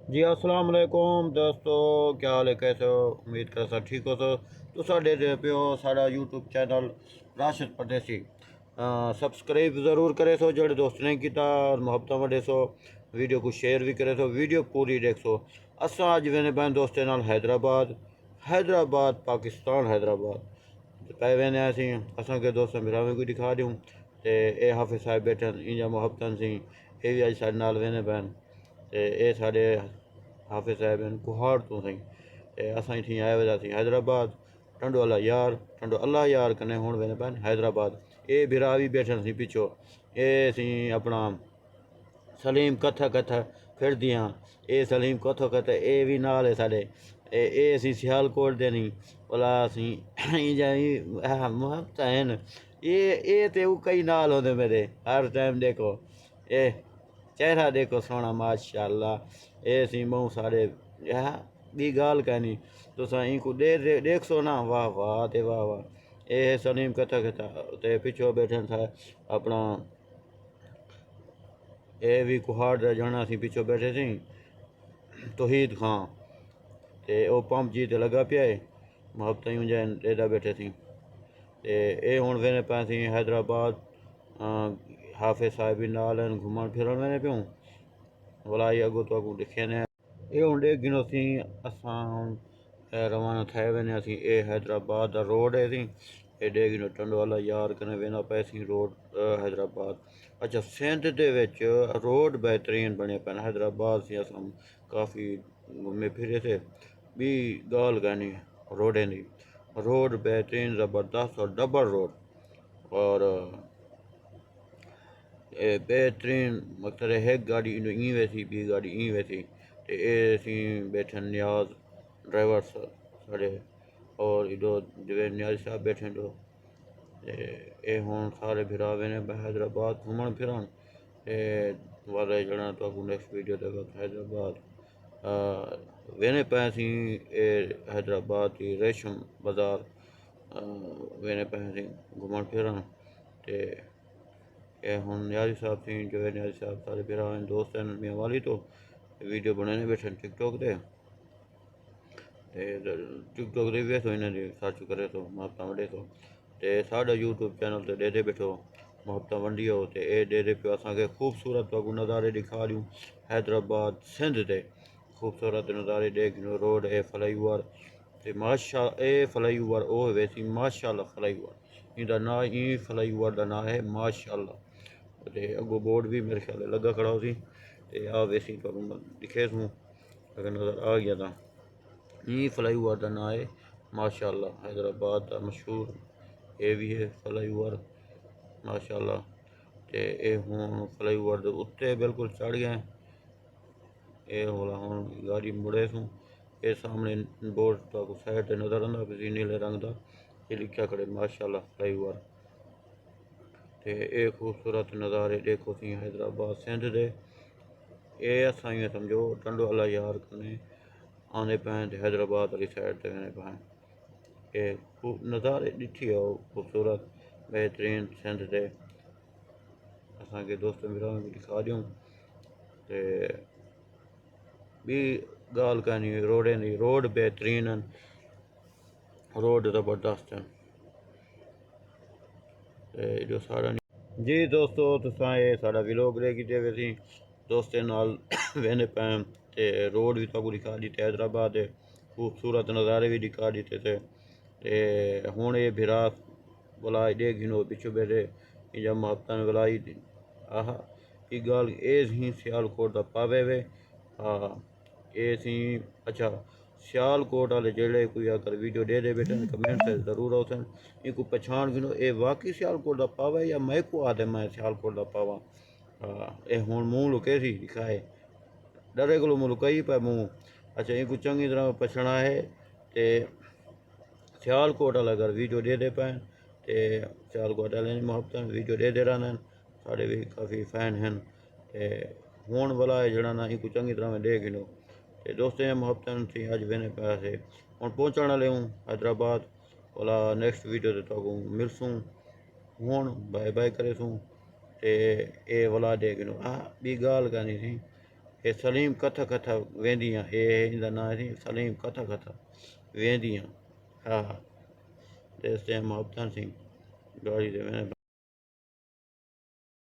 जी अस्सलाम वालेकुम दोस्तों, क्या हाल है, कैसे हो? उम्मीद कर सब ठीक हो। तो साढ़े दे पियो साड़ा यूट्यूब चैनल राशिद परदेसी सब्सक्राइब ज़रूर करे सो जो दोस्त ने किया और मुहब्बत वडे सो वीडियो को शेयर भी करे सो वीडियो पूरी देख सो। असा अज वेने पैन दोस्तें नाल हैदराबाद पाकिस्तान हैदराबाद पै वेने असी असा के दोस्त मिरावे को दिखा दूँ तो ये हाफिज़ साहब बैठन इंजा मुहब्बतन सी ये भी अज साढ़े नाल वेने पैन ते ये साढ़े हाफिज़ साहब हैं कुहाड़ तो सही ते असां इत्थै आए हुए हैदराबाद टंडो अल्लाह यार कन्नै हुण वेने पैन हैदराबाद। ये बिरा भी बैठन सी पिछो ये सी अपना सलीम कथ फिर दियाँ ये सलीम कथ ये भी नाल है साढ़े ये असी सियालकोट दे नहीं भला असी इंजा मुहब्बत हैं ये ते कई नाल होंदे मेरे हर टाइम देखो ये चेहरा देखो सोना माशाअल्लाह ये सी मूँ साढ़े बी गाल कहनी तुसा इनको देख सो ना वाह वाह ते वाह वाह ये सलीम कथ ते पिछो बैठन था अपना ये भी कुहाड़ दा जाना सी पिछो बैठे सी तौहीद खां ते ओ पंप जी ते लगा पिया है मुहब्बत जैन एदा बैठे सी ते ये हुण वेने पै सी हैदराबाद हाफिज़ साहब भी नाल घूमन फिरन वेने पियूं भला ये अगो तो अगो दिखे ने ये हुण देख गिनो सी असां रवाना थे वेने असी ये हैदराबाद दा रोड है सी ये देख गिनो टंडो वाला यार कने वेना पै सी रोड हैदराबाद। अच्छा सिंध दे विच रोड बेहतरीन बने पैन हैदराबाद से असां काफ़ी घूमे फिरे थे भी गाल कहनी रोडें दी रोड बेहतरीन ज़बरदस्त और डबल रोड और बेहतरीन मतलब एक गाड़ी ई वैसी बी गाड़ी ई वैसी ते ये सी बैठन न्याज ड्राइवर साढ़े और इधो जिवें न्याज साहब बैठे दो ये हुण सारे भिरा वेने हैदराबाद घूमन फिरन ते वाले जना तो नेक्स्ट वीडियो तक हैदराबाद वेने पै सी हैदराबाद की रेशम बाज़ार वेने पै सी घूमन फिरन ते ये हुण न्याजी साहब थी जो है न्याजी साहब सारे भिरा दोस्त हैं मियाँ वाली तो वीडियो बनाने बैठे टिकटॉक दे टिकटॉक दे भी तो इन्हें सर्च करे तो मुहब्बत वंडे तो ते साढ़ा यूट्यूब चैनल ते दे बैठो मुहब्बत वंडियो ते ये दे पियो असांखे खूबसूरत अगू नज़ारे दिखा दूँ हैदराबाद सिंध दे खूबसूरत नज़ारे देख रोड ए फ्लाईओवर ते माशा ए फ्लाईओवर ओ वैसी माशाअल्लाह फ्लाईओवर इनका ना ई फ्लाईओवर का ना है माशाअल्लाह ते अगो बोर्ड भी मेरे ख्याल लगा खड़ा हो सी ते आ वैसी तो दिखे सूँ अगर नज़र आ गया था ई फ्लाईओवर का ना है माशाअल्लाह हैदराबाद का मशहूर ये भी है फ्लाईओवर माशाअल्लाह ते ये हुण फ्लाईओवर के उत्ते बिल्कुल चढ़ गए ये होला हुण गाड़ी मुड़े सूँ ये सामने बोर्ड तो साइड नज़र आंदा भी नीले रंग का ये लिखा खड़े माशाअल्लाह फ्लाईओवर ते ये खूबसूरत नज़ारे देखो सी हैदराबाद सिंध दे ये असां ईअं समझो टंडो वाला यार कने आने पैन हैदराबाद वाली साइड ते वेने पैन ये नज़ारे ॾिठी हो खूबसूरत बेहतरीन सिंध दे असांखे दोस्त मिरान भी दिखा दूँ ते ॿी ॻाल्हि कहनी रोडें दी रोड बेहतरीन रोड ज़बरदस्त जो सारा जी दोस्तों तुसां ये साढ़ा व्लॉग देख कीते वे सी दोस्तें नाल वेने पैन ते रोड भी तुहानू दिखा दिते हैदराबाद दे खूबसूरत नज़ारे भी दिखा दिते थे ते हुण ये भिरा बुलाई दे गिनो पिछू बैठे इंजा मुहब्बतां बुलाई आहा ये गाल ये सी सियालकोट दा पावे वे हाँ ये सी अच्छा सियालकोट वाले जेड़े कोई अगर वीडियो दे बैठे कमेंट से ज़रूर होसन इनको पछाण गिनो ये वाकई सियालकोट दा पावा या मैं को आदे मैं सियालकोट दा पावा ये हुण मुँह लुके सी दिखाए डरे को मुँह लुकाई पे मुँह अच्छा इनको चंगी तरह पछना है ते सियालकोट वाला अगर वीडियो दे पैन ते सियालकोट वाले मुहब्बत वीडियो दे रहना साढ़े भी काफ़ी फैन हैं ते हुण वाला जड़ा ना इनको चंगी तरह में दे गिनो ते दोस्तें मुहब्बत थी अज वेने पैसे हुण पहुँचण वाले हूँ हैदराबाद वाला नेक्स्ट वीडियो ते तो मिलसूँ हुण बाय बाय करे सूँ ते ये वाला दे गिनो ॿी ॻाल्हि करनी थी हे सलीम कथ कथ वेंदियां, हे हिंदा ना थी सलीम कथ कथ वेंदियां। हा तेसिताईं मां उतां थी गाड़ी ते वेंदे